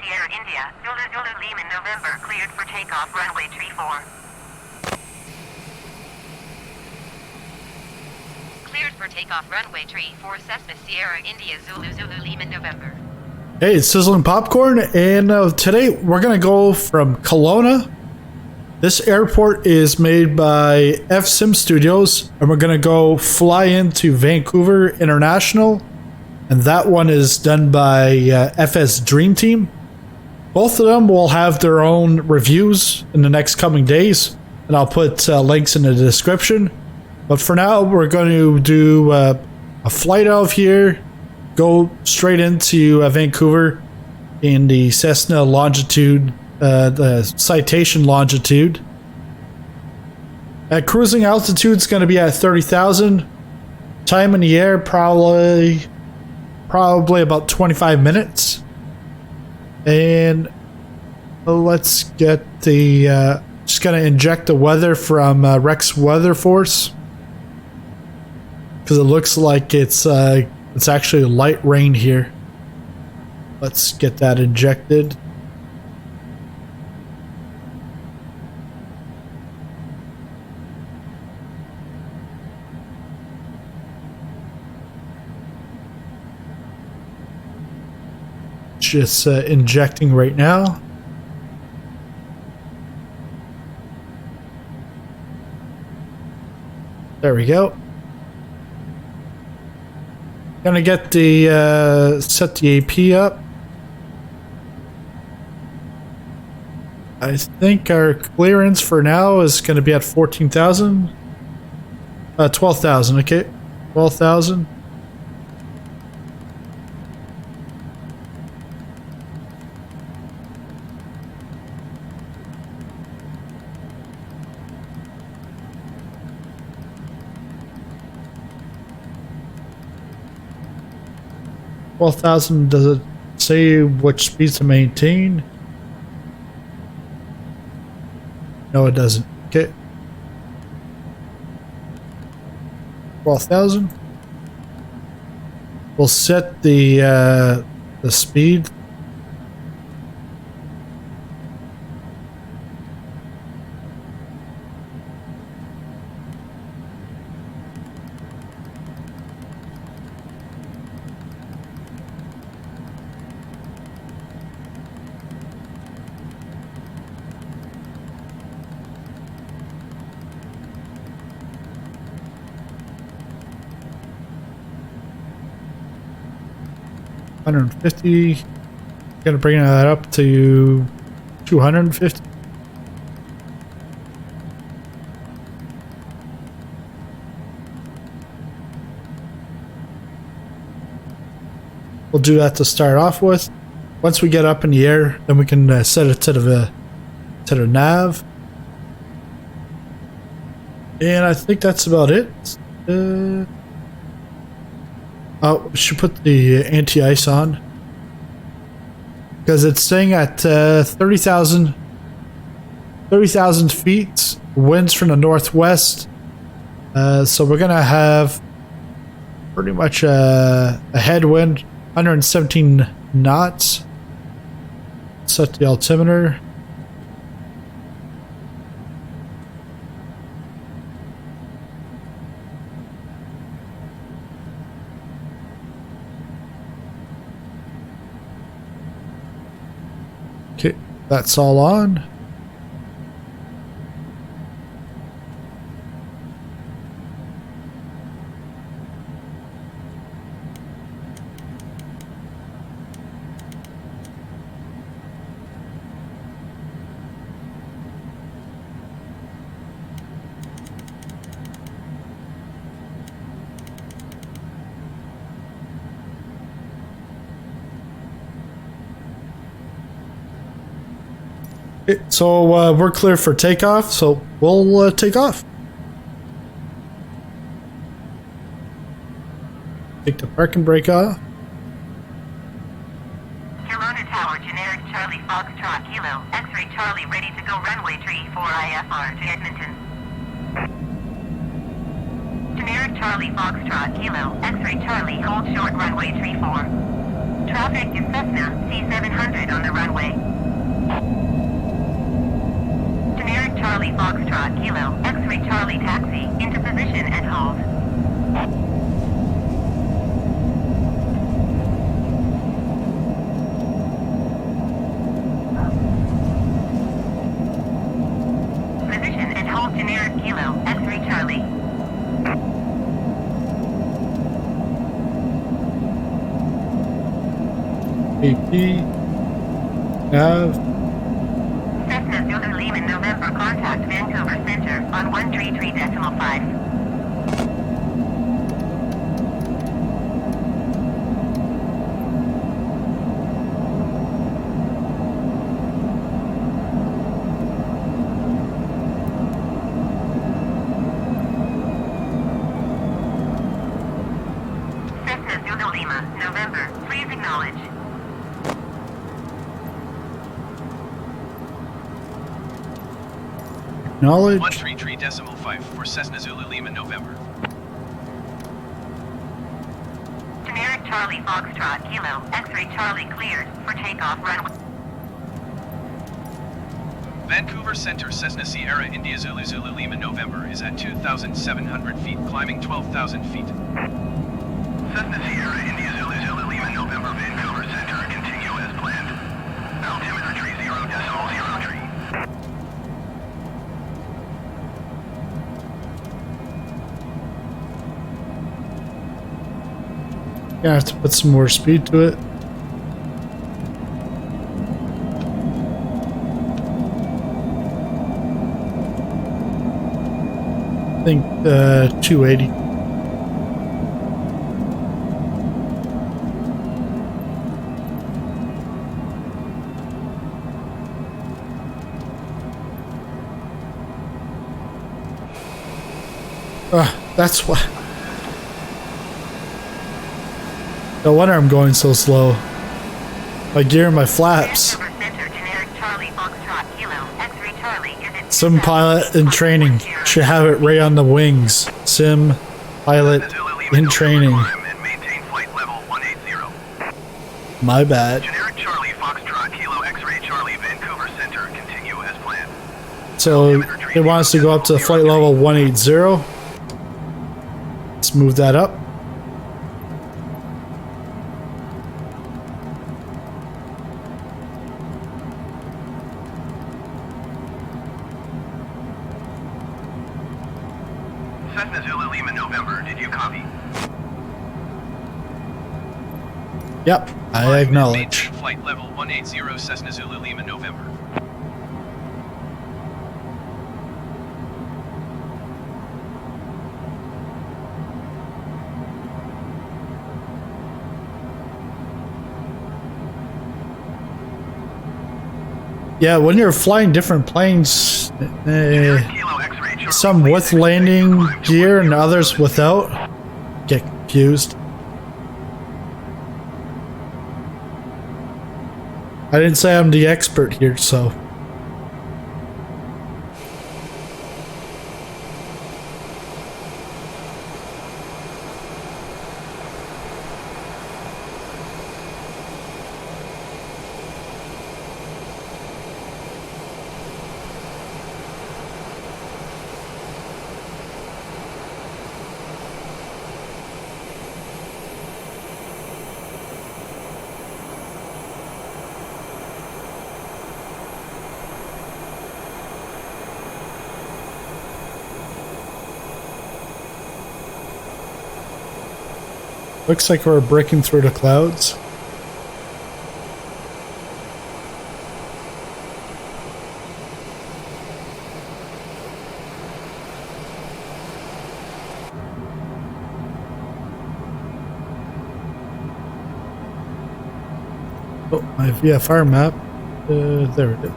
Sierra India, Zulu Zulu Lima November, cleared for takeoff runway 34. Cleared for takeoff runway 34, Cessna Sierra India, Zulu Zulu Lima November. Hey, it's Sizzling Popcorn, and today we're going to go from Kelowna. This airport is made by FSimStudios, and we're going to go fly into Vancouver International, and that one is done by FSDreamTeam. Both of them will have their own reviews in the next coming days, and I'll put links in the description. But for now, we're going to do a flight out of here, go straight into Vancouver in the Cessna Longitude, the Citation Longitude. At cruising altitude is going to be at 30,000. Time in the air probably about 25 minutes. And let's get the just going to inject the weather from Rex Weather Force, because it looks like it's actually light rain here. Let's get that injected. Just injecting right now. There we go. Gonna get the set the AP up. I think our clearance for now is going to be at 14,000. 12,000, okay. 12,000. Does it say which speeds to maintain? No, it doesn't. Okay. 12,000. We'll set the speed. $150. Gonna bring that up to 250. We'll do that to start off with. Once we get up in the air, then we can set it to the nav. And I think that's about it. Oh, we should put the anti-ice on, because it's staying at 30,000 feet, winds from the northwest. So we're gonna have pretty much a headwind, 117 knots. Set the altimeter. Okay, that's all on. So we're clear for takeoff, so we'll take off. Take the parking brake off. Kelowna Tower, generic Charlie Foxtrot Kilo, X-ray Charlie, ready to go runway 34 IFR to Edmonton. Generic Charlie Foxtrot Kilo, X-ray Charlie, hold short runway 34. Traffic is Cessna C700 on the runway. AP. Nav. Cessna Zulu Lima November contact Vancouver Center on 133.5. Cessna Zulu Lima November, please acknowledge. Knowledge. 133.5 for Cessna Zulu Lima November. Generic Charlie Foxtrot Kilo, X-ray Charlie cleared for takeoff runway. Vancouver Center Cessna Sierra India Zulu Zulu Lima November is at 2,700 feet, climbing 12,000 feet. Cessna Sierra India Zulu Zulu Lima November Vancouver Center, continue as planned. Altimeter tree 0.03. Gonna have to put some more speed to it. I think 280. That's why. No wonder I'm going so slow. My gear and my flaps. Vancouver Center Generic Charlie Foxtrot Kilo, X-ray Charlie is at Sim pilot in training. Should have it right on the wings. Sim pilot in training. And maintain flight level 180. My bad. Generic Charlie Foxtrot Kilo X-ray Charlie Vancouver Center, continue as planned. So it wants us to go up to flight level 180. Let's move that up. Cessna Zulu Lima November, did you copy? Yep, I acknowledge. Maintain flight level 180 Cessna Zulu Lima November. Yeah, when you're flying different planes, Generic Kilo X-ray Charlie, some please with exit landing climb to gear and 180. others without, get confused. I didn't say I'm the expert here, so. Looks like we're breaking through the clouds. Oh, my VFR map. There it is.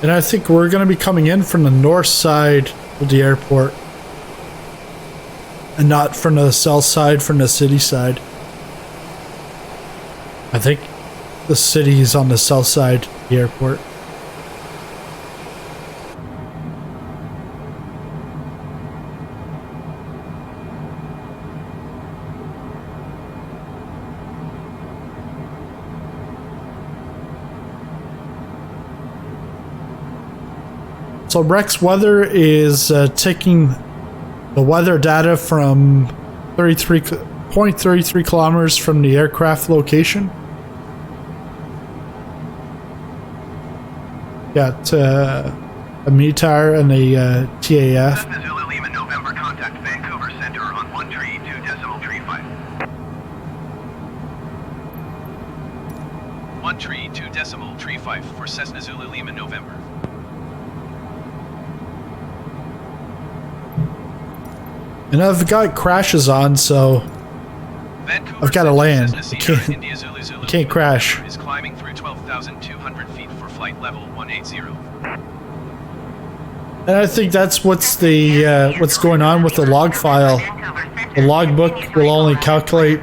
And I think we're going to be coming in from the north side of the airport. and not from the south side, from the city side. I think the city is on the south side of the airport. So Rex Weather is taking the weather data from 0.33 kilometers from the aircraft location. Got a METAR and a TAF. Cessna Zulu Lima November, contact Vancouver Center on 132.35. 132.35 for Cessna Zulu Lima November. And I've got crashes on, so Vancouver I've got to land. Cessna I Sierra can't, India Zulu Zulu I can't crash. is climbing through 12,200 feet for flight level 180. And I think that's what's going on with the log file. The logbook will only calculate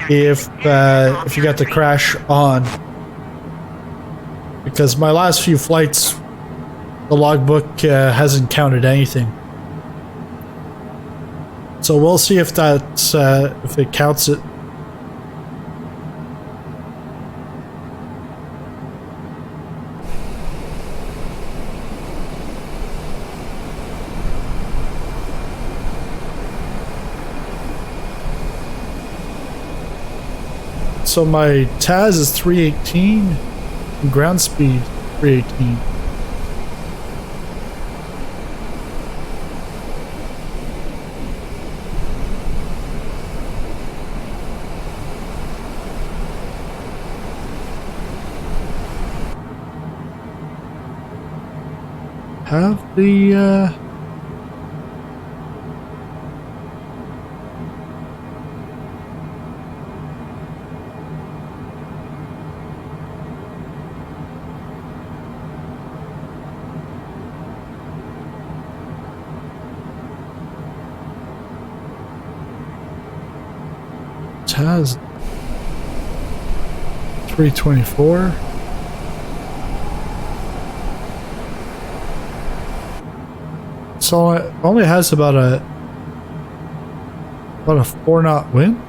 if you got the crash on. Because my last few flights, the logbook hasn't counted anything. So we'll see if that's if it counts it. So my TAS is 318 and ground speed 318. Have the TAS 324. So it only has about a 4-knot wind.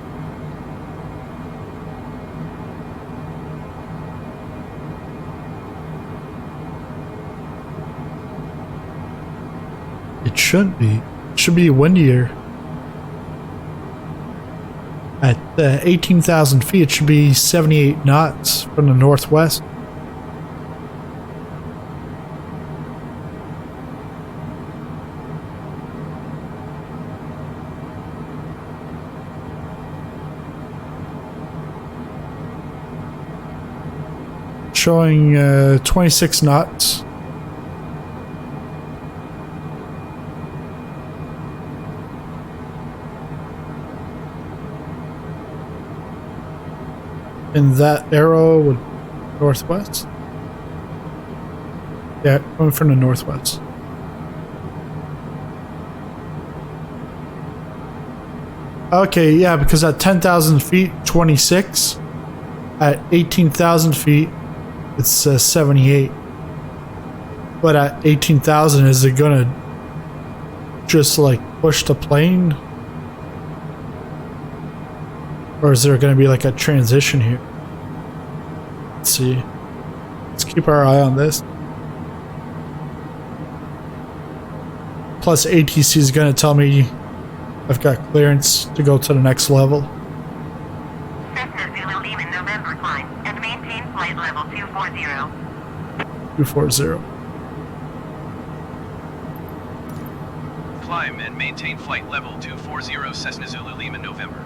It should be. It should be windier. At 18,000 feet, it should be 78 knots from the northwest. Showing 26 knots. And that arrow would northwest. Yeah, coming from the northwest. Okay, yeah, because at 10,000 feet, 26. At 18,000 feet, it's 78. But at 18,000, is it gonna just like push the plane? Or is there gonna be like a transition here? Let's see. Let's keep our eye on this. Plus ATC is gonna tell me I've got clearance to go to the next level. Cessna Zulu Lima November climb and maintain flight level 240. 240. Climb and maintain flight level 240 Cessna Zulu Lima November.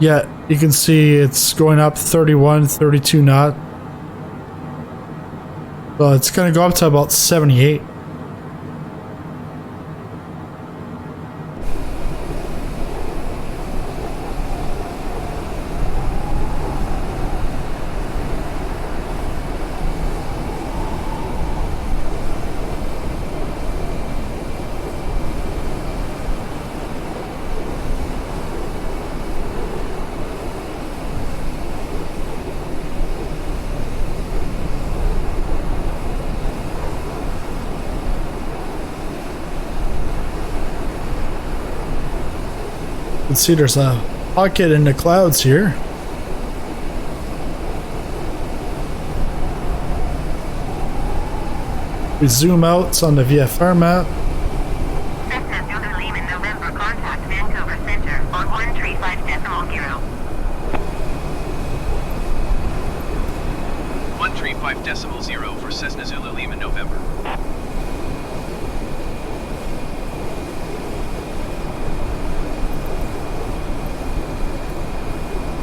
Yeah, you can see it's going up 31, 32 knot. So it's going to go up to about 78. You can see there's a pocket in the clouds here. We zoom out, it's on the VFR map. Cessna Citation in November, contact Vancouver Center on 135.0. 135.0 for Cessna Zulu Lima November.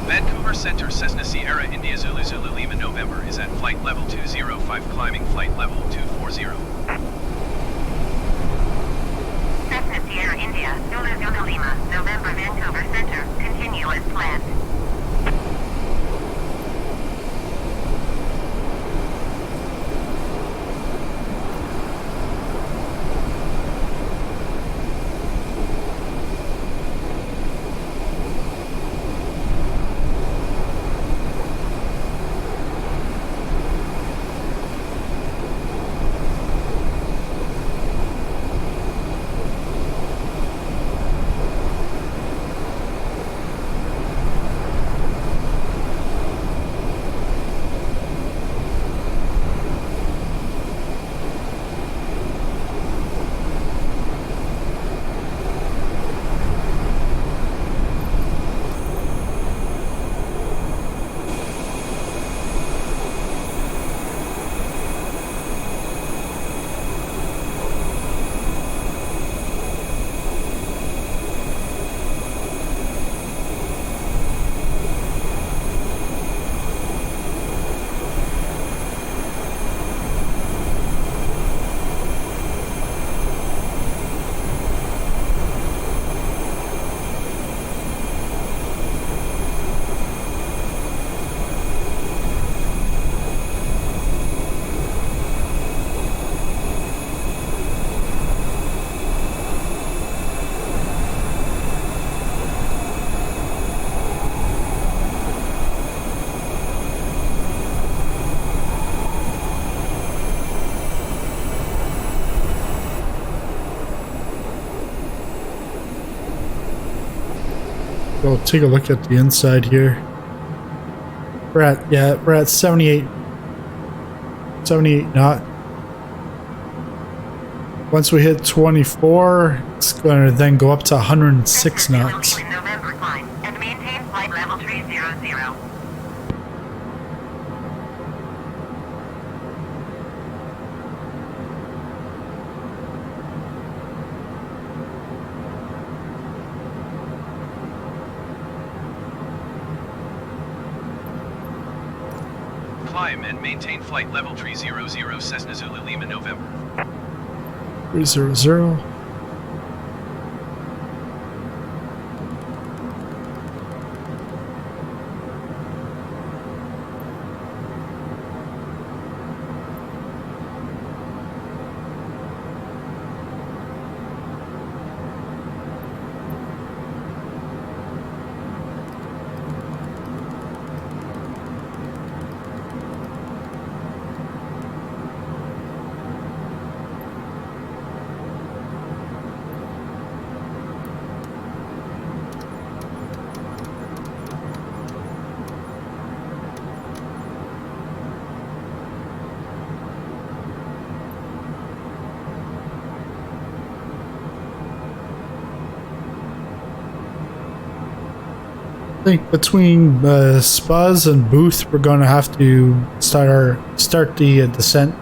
Vancouver Center Cessna Sierra India Zulu Zulu Lima November is at flight level 205, climbing flight level 240. Cessna Sierra India Zulu Zulu Lima November, Vancouver Center, continue as planned. Go take a look at the inside here. We're at 78 knot. Once we hit 24, it's going to then go up to 106 knots. Zulu Lima November, climb and maintain flight level 300. Climb and maintain flight level 300 Cessna Zulu Lima November. 300. I think between Spuzz and Booth, we're going to have to start the descent.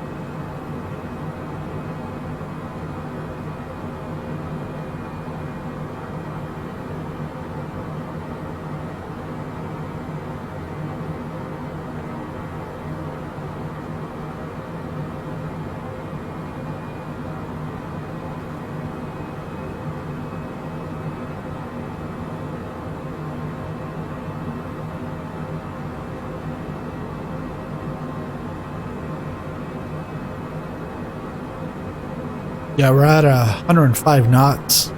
Yeah, we're at 105 knots.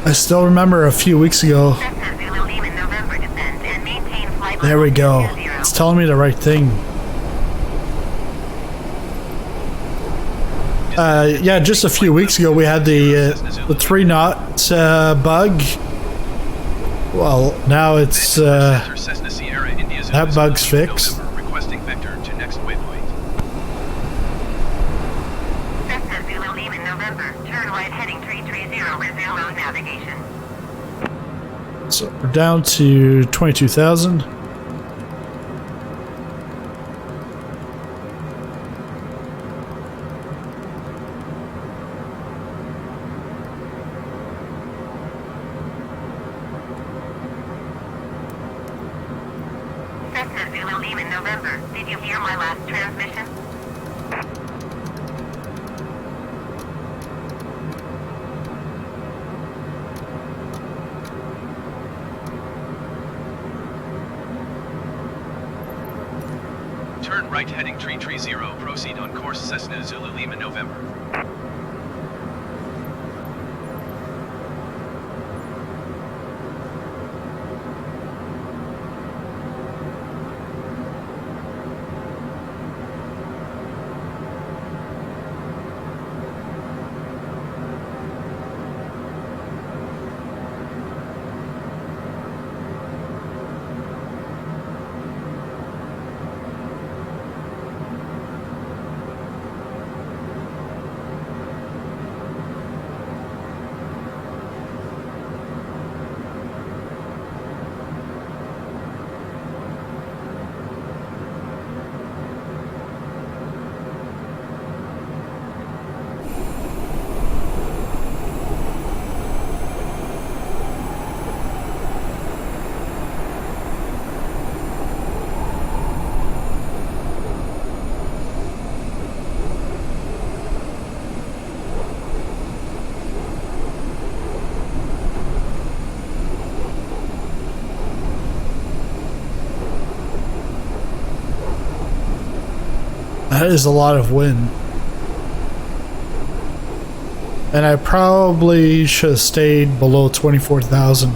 I still remember a few weeks ago. Cessna Zulu Lima November descend and maintain flight There we go. level 20. It's telling me the right thing. Yeah, just a few weeks ago we had the 3 knot bug. Well, now it's that bug's fixed. Requesting vector to next waypoint. Cessna Zulu Lima November, turn right heading 330, resume road navigation. So we're down to 22,000. Cessna Zulu Lima November, did you hear my last transmission? Turn right heading 330, proceed on course Cessna Zulu Lima November. That is a lot of wind. And I probably should have stayed below 24,000.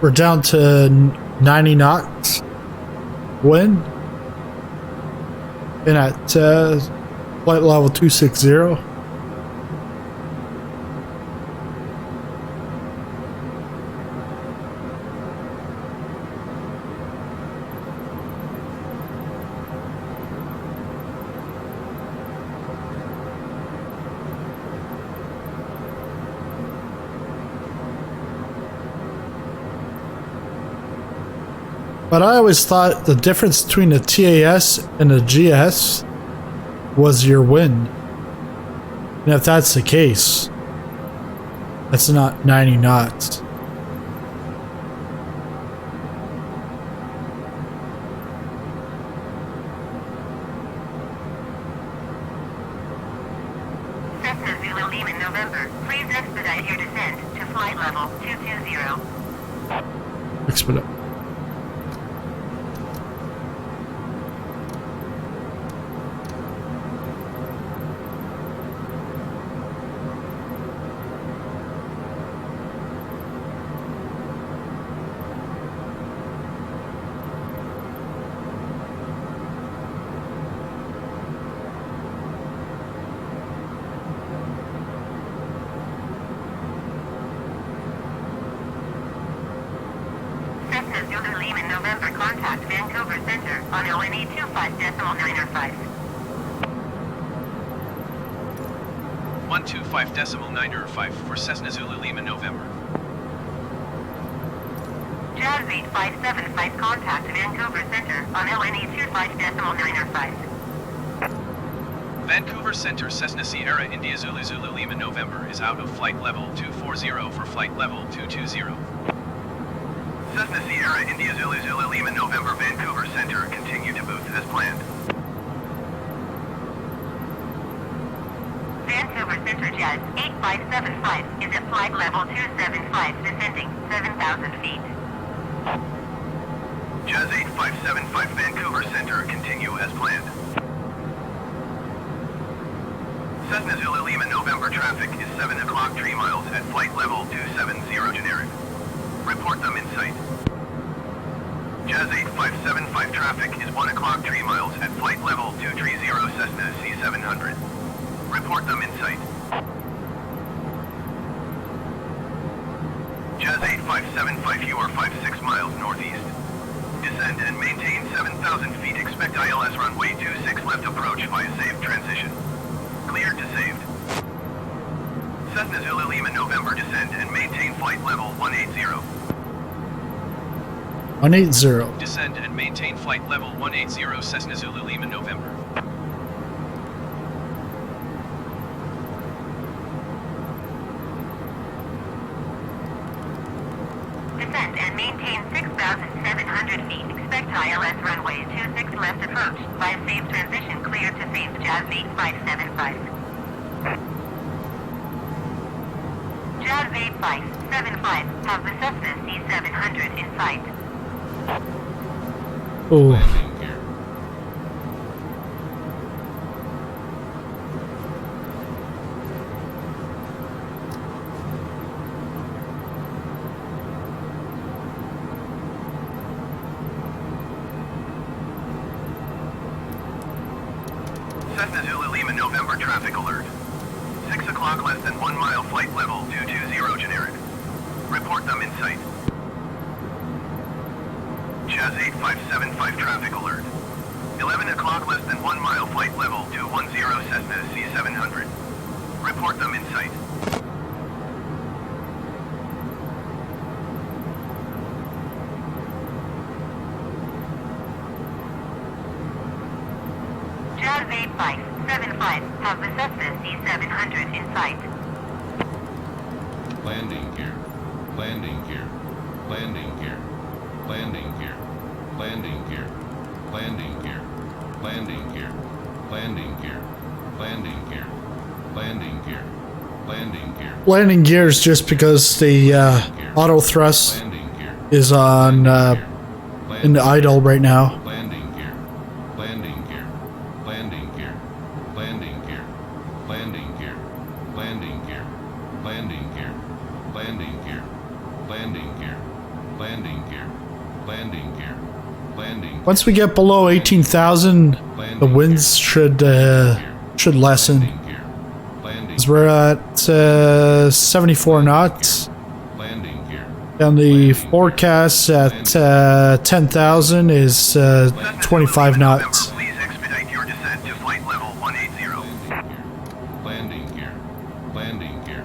We're down to 90 knots wind and at flight level 260. But I always thought the difference between a TAS and a GS was your wind. And if that's the case, that's not 90 knots. Cessna Zulu Lima November, please expedite your descent to flight level 220. Expedite. Cessna Zulu Lima November, contact Vancouver Center on LNE 25.905. 125.905 for Cessna Zulu Lima November. Jazz 8575, contact Vancouver Center on LNE 25.905. Vancouver Center Cessna Sierra India Zulu Zulu Lima November is out of flight level 240 for flight level 220. Cessna Sierra India Zulu Zulu Lima November Vancouver Center, continue to booth as planned. Vancouver Center Jazz 8575 is at flight level 275, descending 7,000 feet. Jazz 8575 Vancouver Center, continue as planned. Cessna Zulu Lima November traffic is 7 o'clock 3 miles at flight level 270 generic. Report them in sight. Jazz 8575 traffic is 1 o'clock 3 miles at flight level 230 Cessna C700. Report them in sight. Jazz 8575 you are 56 miles northeast. Descend and maintain 7,000 feet. Expect ILS runway 26 left approach via saved transition. Cleared to saved. Cessna Zulu Lima November descend and maintain flight level 180. 180. Descend and maintain flight level 180 Cessna Zulu Lima November. Descend and maintain 6,700 feet. Expect ILS runway 26 left approach via safe transition, clear to safe. Jazz 8575. Jazz 8575 have the Cessna C700 in sight. Oh. Landing gear. Cessna Zulu Lima November traffic alert. 6 o'clock less than 1 mile flight level 220 generic. Report them in sight. Jazz 8575 traffic alert. 11 o'clock less than 1 mile flight level 210 Cessna C700. Report them in sight. Jazz 8575 have the Cessna C700 in sight. Landing gear. Landing gear. Landing gear. Landing gear. Landing gear. Landing gear. Landing gear. Landing gear. Landing gear. Landing gear. Landing gear. Landing gears just because the auto thrust Landing gear. is on in idle right now. Landing gear. Landing gear. Landing gear. Landing gear. Landing gear. Landing gear. Landing gear. Landing gear. Landing gear. Landing gear. Landing gear. Landing. Once we get below 18,000, the winds should lessen. Landing gear. Landing. 'Cause we're at 74 knots. Landing gear. And the forecast at 10,000 is 25 knots. Please expedite your descent to flight level 180. Landing gear. Landing gear.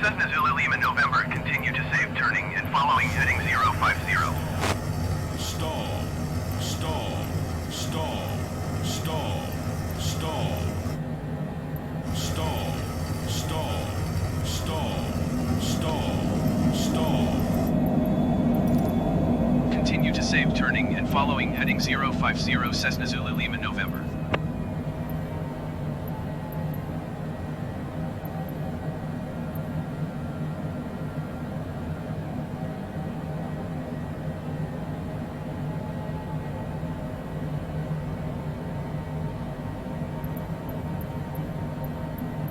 Cessna Zulu Lima November, continue to save turning and following heading 050. Stall. Stall. Stall. Stall. Stall. Stall. Stall. Stall. Stall. Stall. Continue to save turning and following heading 050 Cessna Zulu Lima November.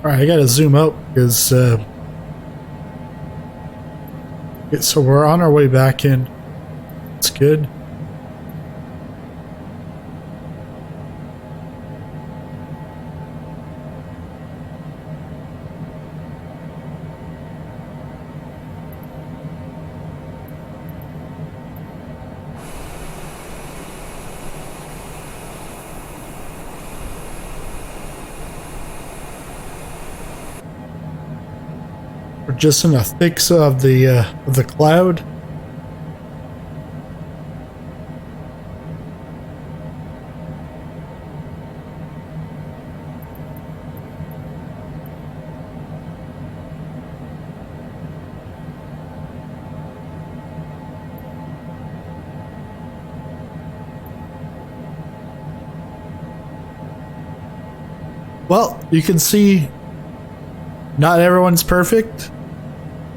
Alright, I gotta zoom out because so we're on our way back in. It's good. We're just in the thick of the cloud. Well, you can see not everyone's perfect.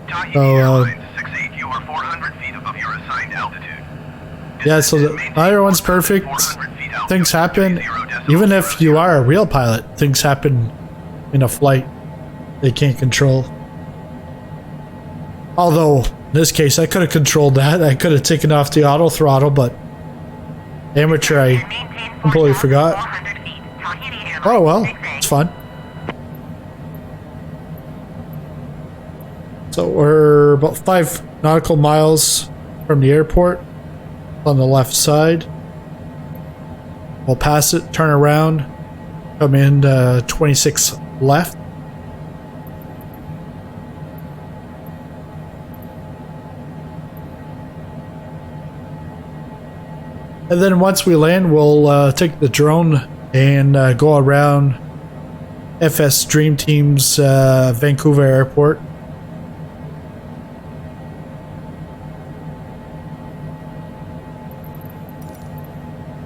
Tahiti So, Airlines 68, you are 400 feet above your assigned altitude. Yeah, so not everyone's perfect. Things happen. Even if you are a real pilot, things happen in a flight they can't control. Although, in this case, I could have controlled that. I could have taken off the auto throttle, but amateur, I completely forgot. Oh well, it's fun. So we're about 5 nautical miles from the airport on the left side. We'll pass it, turn around, come in 26 left. And then once we land, we'll take the drone and go around FSDreamTeam's Vancouver Airport.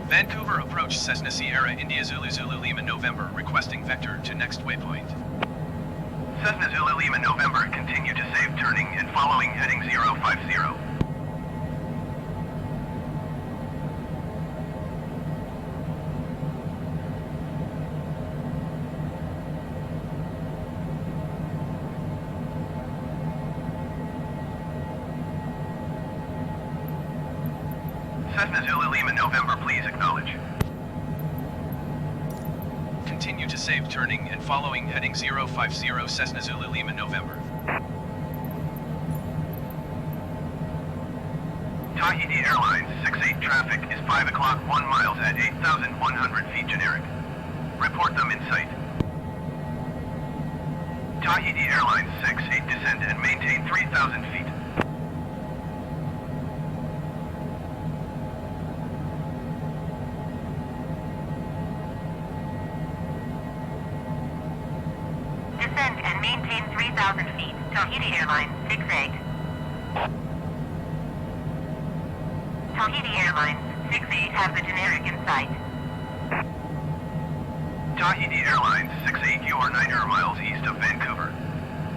Vancouver approach Cessna Sierra India Zulu Zulu Lima November requesting vector to next waypoint. Cessna Zulu Lima November, continue to save turning and following heading 050. Cessna Zulu Lima November, please acknowledge. Continue to save turning and following heading 050 Cessna Zulu Lima November. Tahiti Airlines 68 traffic is 5 o'clock 1 miles at 8,100 feet generic. Report them in sight. Tahiti Airlines 68 descend and maintain 3,000 feet. Descend and maintain 3,000 feet. Tahiti Airlines 68. Tahiti Airlines 68 have the generic in sight. Tahiti Airlines 68, you are 9 miles east of Vancouver.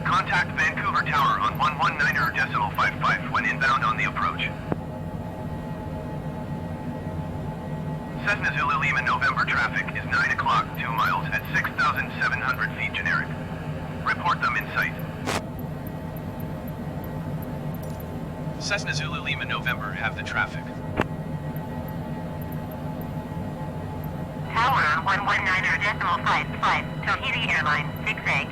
Contact Vancouver Tower on 119.55 when inbound on the approach. Cessna Zulu Lima November traffic is 9 o'clock 2 miles at 6,700 feet generic. Report them in sight. Cessna Zulu Lima November have the traffic. Tower 119.55. Tahiti Airlines 68.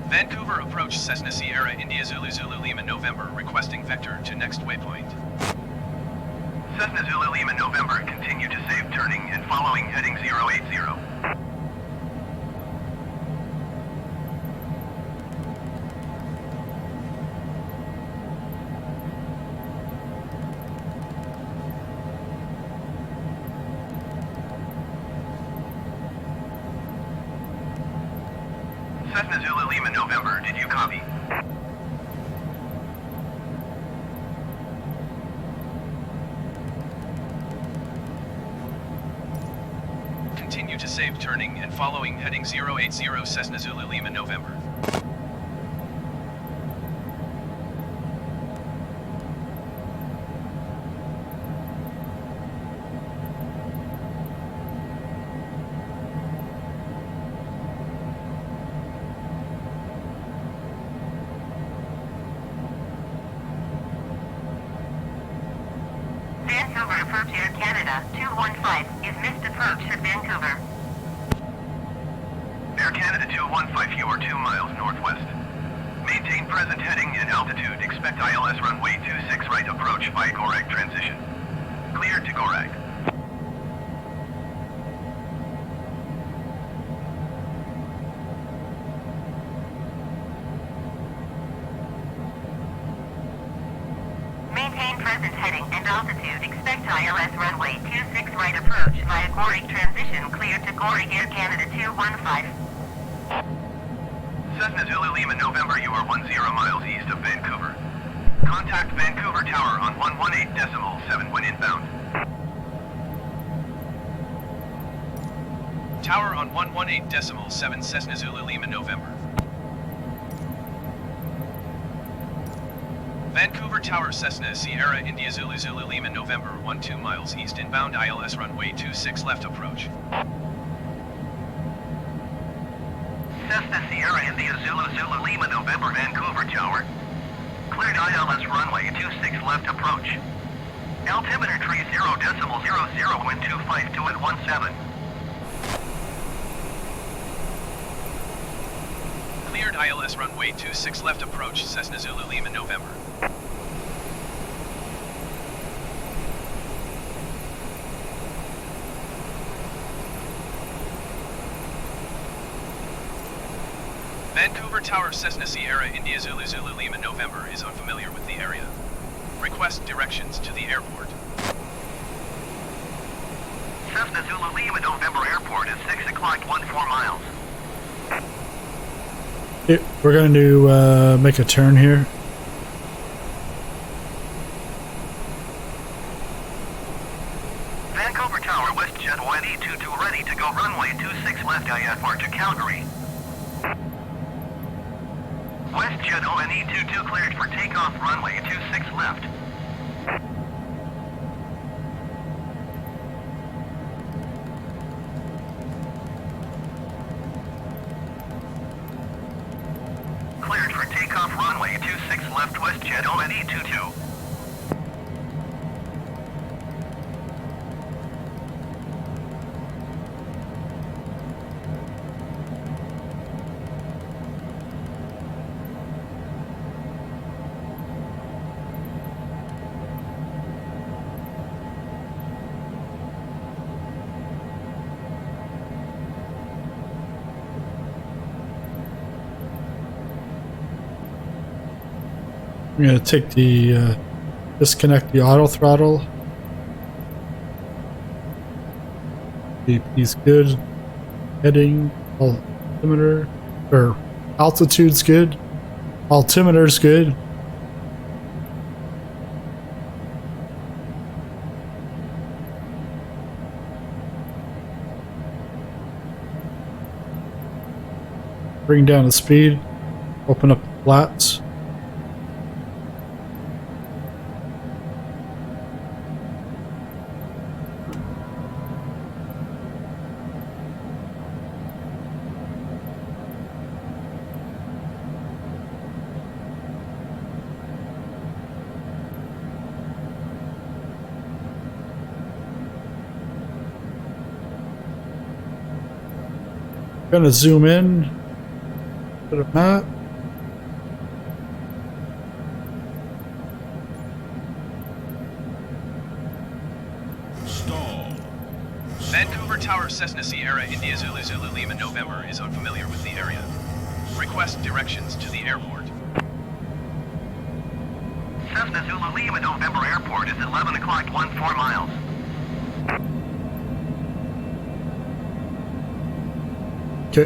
Vancouver approach Cessna Sierra India Zulu Zulu Lima November requesting vector to next waypoint. Cessna Zulu Lima November, continue to save turning and following heading 080. Cessna Zulu Lima November, did you copy? Continue to save turning and following heading 080 Cessna Zulu Lima November. Vancouver approach Air Canada 215 is missed approach at Vancouver. Air Canada 215, you are 2 miles northwest. Maintain present heading and altitude. Expect ILS runway 26 right approach by Gorag transition. Cleared to Gorag. Maintain present heading and altitude. Expect ILS runway 26 right approach via Gorag transition. Cleared to Gorag Air Canada 215. Cessna Zulu Lima November, you are 10 miles east of Vancouver. Contact Vancouver Tower on 118.7 when inbound. Tower on 118.7 Cessna Zulu Lima November. Vancouver Tower Cessna Sierra India Zulu Zulu Lima November 12 miles east inbound ILS runway 26 left approach. Cessna Sierra India Zulu Zulu Lima November Vancouver Tower. Cleared ILS runway 26 left approach. Altimeter 30.00 wind 252 at 17. Cleared ILS runway 26 left approach Cessna Zulu Lima November. Vancouver Tower Cessna Sierra India Zulu Zulu Lima November is unfamiliar with the area. Request directions to the airport. Cessna Zulu Lima November Airport is 6 o'clock 14 miles. We're going to make a turn here. Vancouver Tower WestJet ONE22 ready to go runway 26 left IFR to Calgary. WestJet ONE22 cleared for takeoff runway 26 left. Cleared for takeoff runway 26 left WestJet ONE22. I'm going to take the disconnect the auto throttle. VP's good. Heading, altimeter, or altitude's good. Altimeter's good. Bring down the speed. Open up the flats. Gonna zoom in, put a map. Stall. Vancouver Tower Cessna Sierra India Zulu Zulu Lima November is unfamiliar with the area. Request directions to the airport. Cessna Zulu Lima November Airport is 11 o'clock 14 miles. Okay.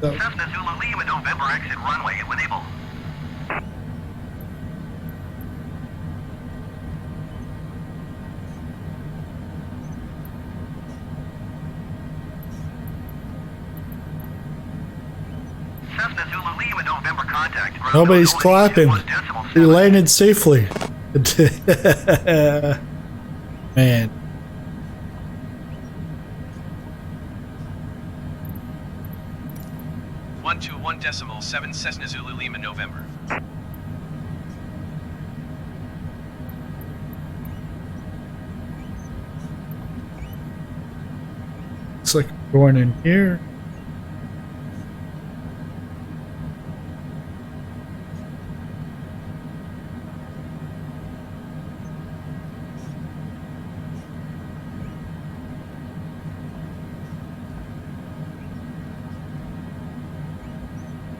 So, Cessna Zulu Lima November exit runway at enable. Cessna Zulu Lima November contact. nobody's clapping. We landed safely. Man. One two 1.7 Cessna Zulu Lima November. Looks like we're going in here.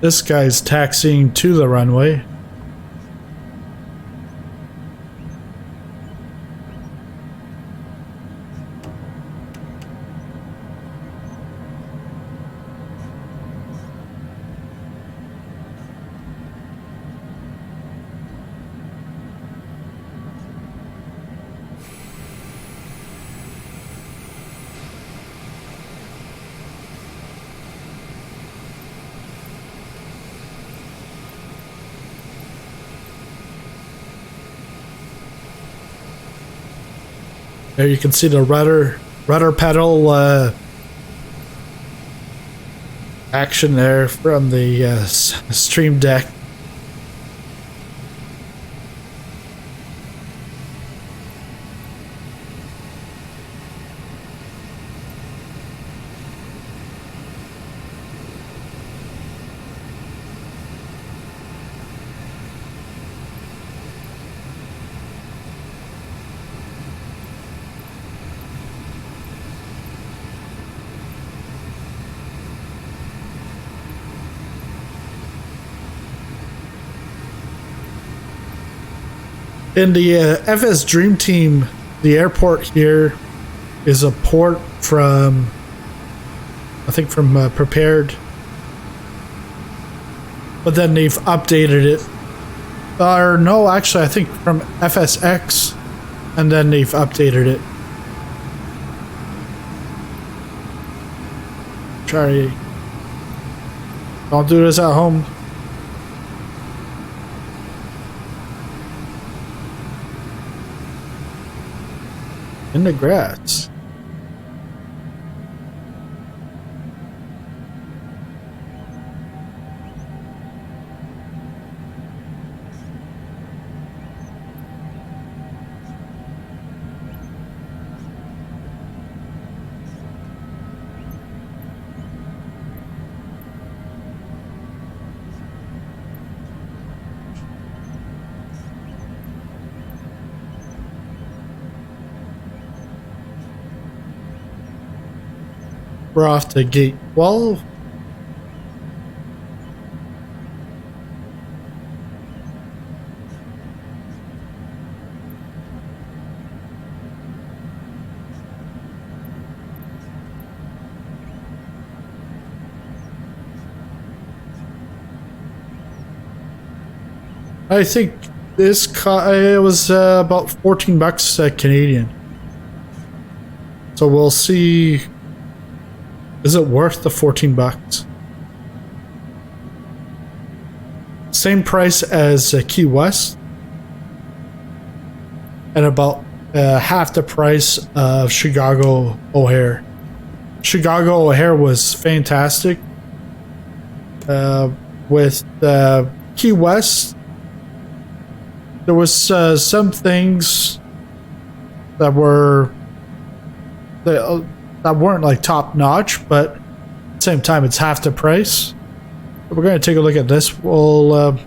This guy's taxiing to the runway. There you can see the rudder pedal action there from the stream deck. In the FSDreamTeam, the airport here is a port from, I think from Prepared, but then they've updated it. Or no, actually I think from FSX, and then they've updated it. Try, don't do this at home. In the grass. We're off to gate 12. I think this it was about $14 Canadian. So we'll see. Is it worth the $14? Same price as Key West, and about half the price of Chicago O'Hare. Chicago O'Hare was fantastic. With Key West, there was some things that were that weren't like top notch, but at the same time it's half the price. We're going to take a look at this. We'll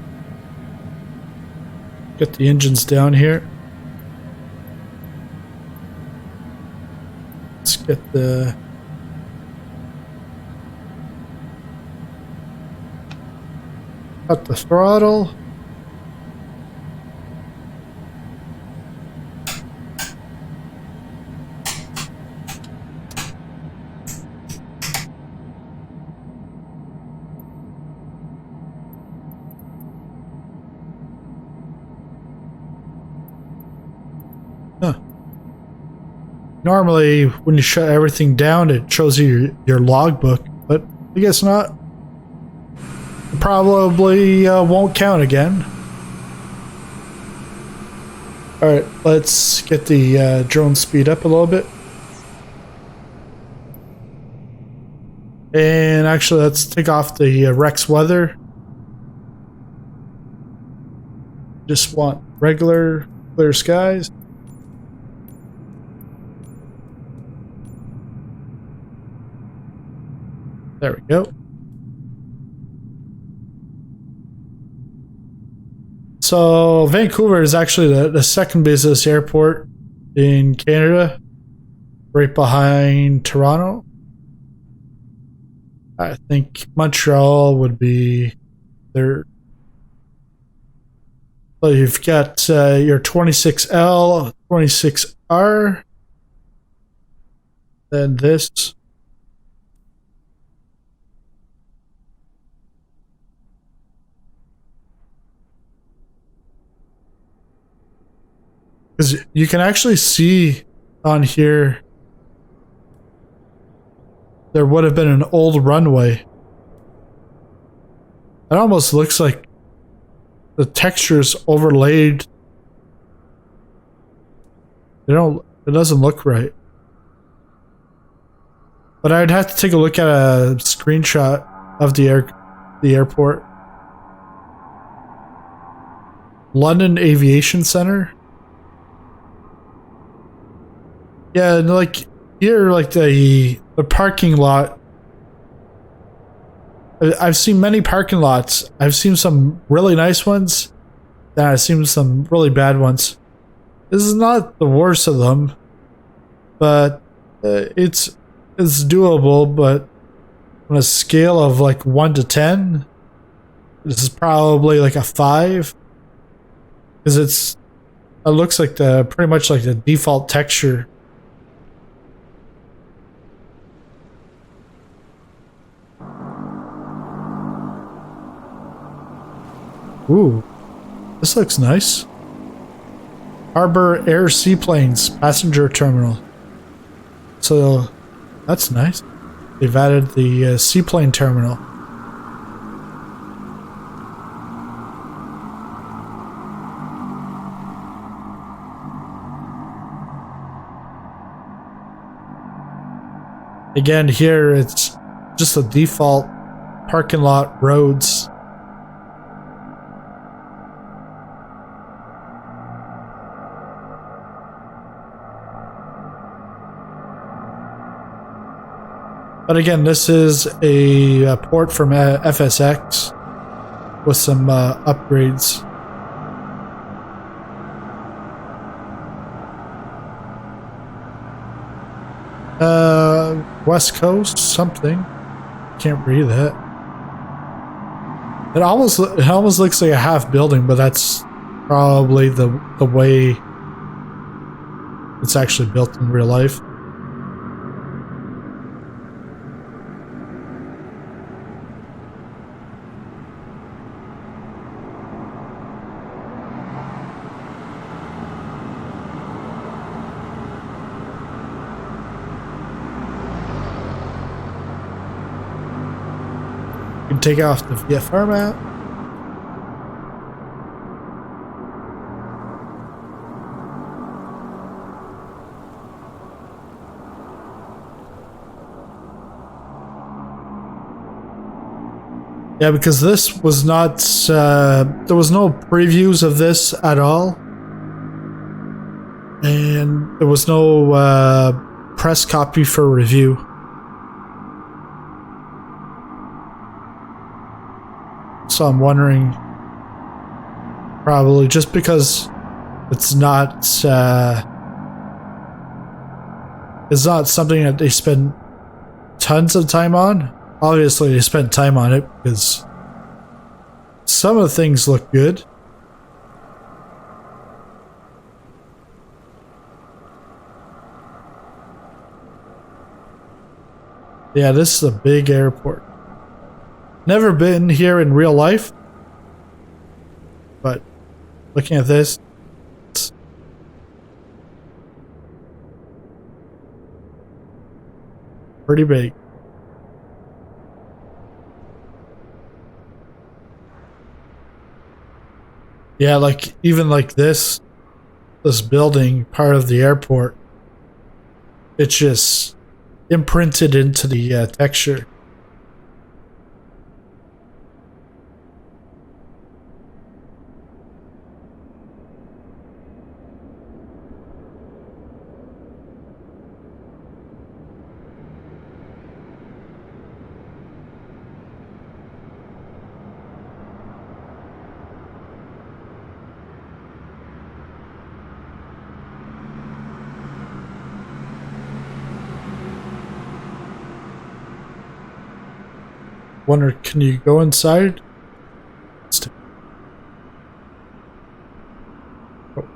get the engines down here. Let's get the cut the throttle. Normally, when you shut everything down, it shows you your logbook, but I guess not. It probably won't count again. Alright, let's get the drone speed up a little bit. And actually, let's take off the Rex weather. Just want regular clear skies. There we go. So Vancouver is actually the second busiest airport in Canada, right behind Toronto. I think Montreal would be third. So you've got your 26L, 26R, then this. Because you can actually see on here there would have been an old runway. It almost looks like the texture's overlaid. It doesn't look right. But I'd have to take a look at a screenshot of the airport. London Aviation Center. Yeah, like here, like the parking lot. I've seen many parking lots. I've seen some really nice ones, and I've seen some really bad ones. This is not the worst of them, but it's doable. But on a scale of like 1 to 10, this is probably like a 5, because it looks like pretty much like the default texture. Ooh, this looks nice. Harbor Air Seaplanes Passenger Terminal. So, that's nice. They've added the seaplane terminal. Again, here it's just the default parking lot roads. But again, this is a port from FSX with some upgrades. West Coast something. Can't read that. It almost looks like a half building, but that's probably the way it's actually built in real life. Take off the VFR map. Yeah, because this was not, there was no previews of this at all. And there was no press copy for review. So I'm wondering, probably just because it's not something that they spend tons of time on. Obviously, they spent time on it because some of the things look good. Yeah, this is a big airport. Never been here in real life, but looking at this, pretty big. Yeah, like even like this building, part of the airport, it's just imprinted into the texture. Wonder, can you go inside? Oh.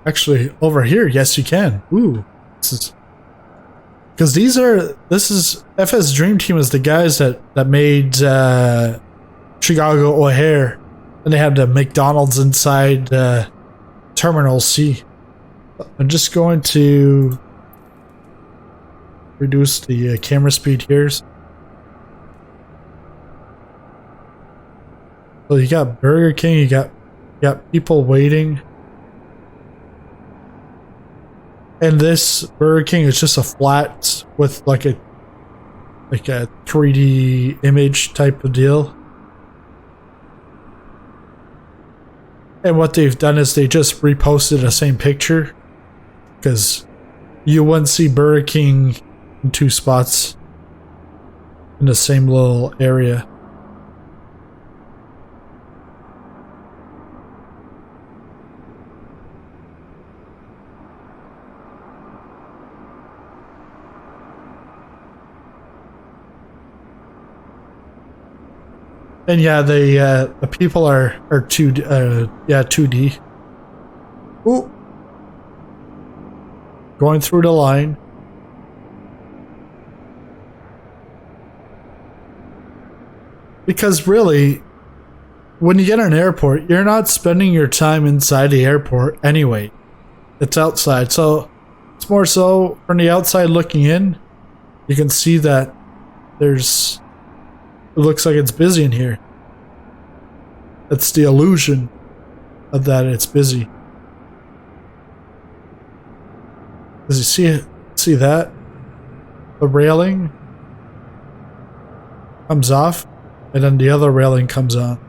Actually, over here, yes, you can. Ooh, this is because this is FSDreamTeam is the guys that made Chicago O'Hare. And they have the McDonald's inside Terminal C. I'm just going to reduce the camera speed here. So you got Burger King, you got people waiting. And this Burger King is just a flat with like a 3D image type of deal. And what they've done is they just reposted the same picture because you wouldn't see Burger King in two spots in the same little area. And yeah, the people are 2D. Ooh. Going through the line. Because really, when you get an airport, you're not spending your time inside the airport anyway. It's outside. So it's more so from the outside looking in, you can see that it looks like it's busy in here. It's the illusion of that it's busy. Does you see it? See that? The railing comes off, and then the other railing comes on.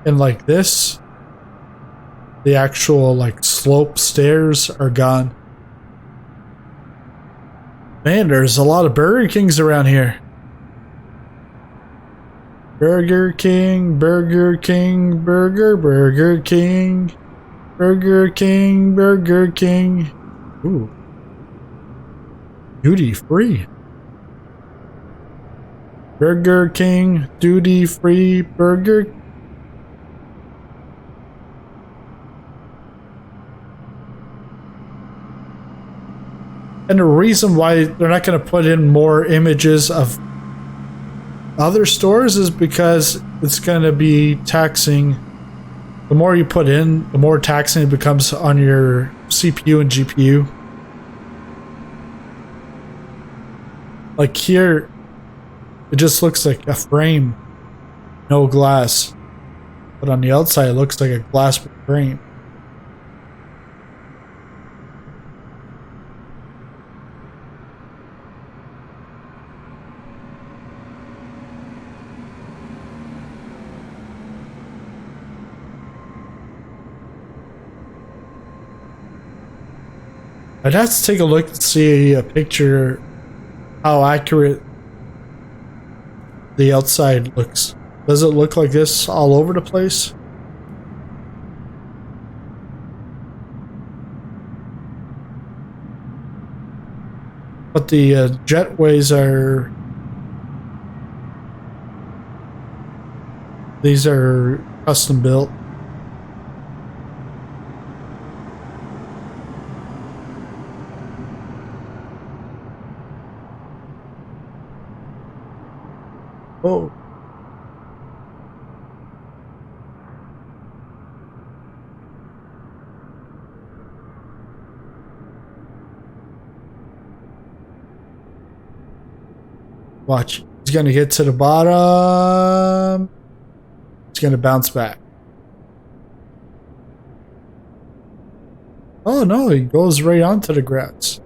And like this, the actual like slope stairs are gone. Man, there's a lot of Burger Kings around here. Burger King, Burger King, Burger King, Burger King, Burger King. Ooh. Duty free. Burger King, duty free, burger. And the reason why they're not going to put in more images of other stores is because it's going to be taxing. The more you put in, the more taxing it becomes on your CPU and GPU. Like here, it just looks like a frame, no glass. But on the outside, it looks like a glass frame. I'd have to take a look and see a picture how accurate the outside looks. Does it look like this all over the place? But the jetways are... These are custom built. Oh. Watch. He's going to get to the bottom. He's going to bounce back. Oh no, he goes right onto the grass.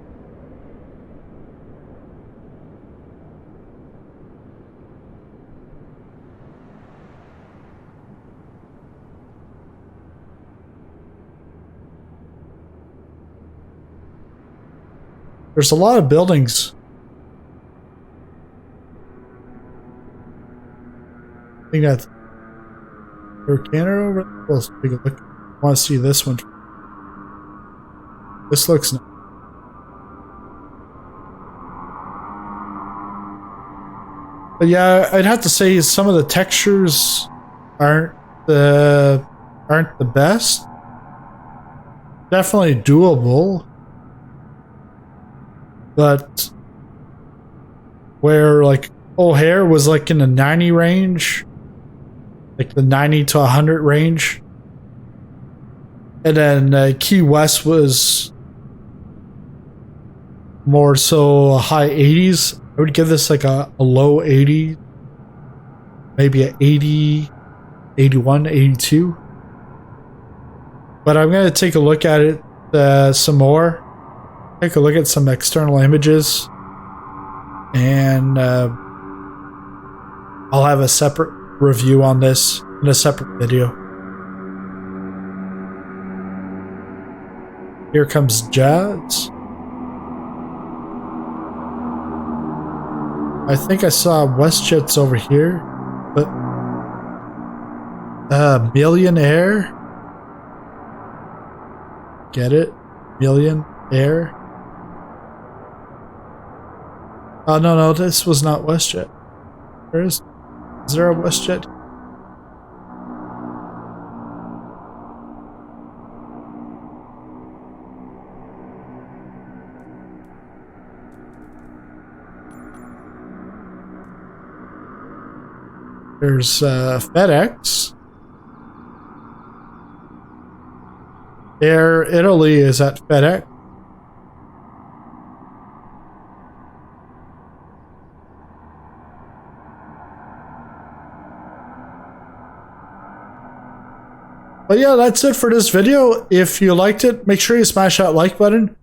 There's a lot of buildings. I think that's Canada over. Let's take a look. I want to see this one. This looks nice. But yeah, I'd have to say some of the textures aren't the best. Definitely doable. But where like O'Hare was like in the 90 range, like the 90 to 100 range, and then Key West was more so high 80s. I would give this like a low 80, maybe a 80, 81, 82. But I'm going to take a look at it some more. Take a look at some external images. And I'll have a separate review on this in a separate video. Here comes Jazz. I think I saw WestJets over here, but Millionaire. Get it? Millionaire. Oh no, this was not WestJet. Is there a WestJet? There's FedEx. Air Italy is at FedEx. But yeah, that's it for this video. If you liked it, make sure you smash that like button.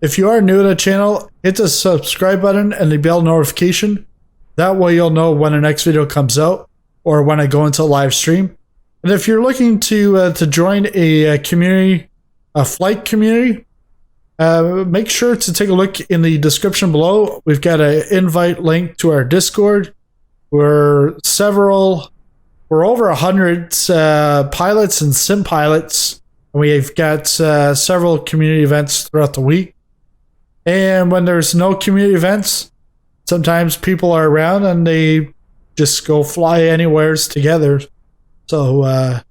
If you are new to the channel, hit the subscribe button and the bell notification. That way you'll know when the next video comes out or when I go into a live stream. And if you're looking to join a community, a flight community, make sure to take a look in the description below. We've got an invite link to our Discord. We're over 100 pilots and sim pilots. And we've got several community events throughout the week. And when there's no community events, sometimes people are around and they just go fly anywheres together. So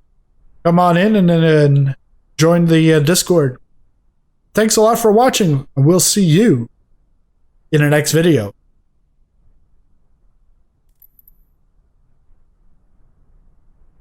come on in and join the Discord. Thanks a lot for watching, and we'll see you in the next video.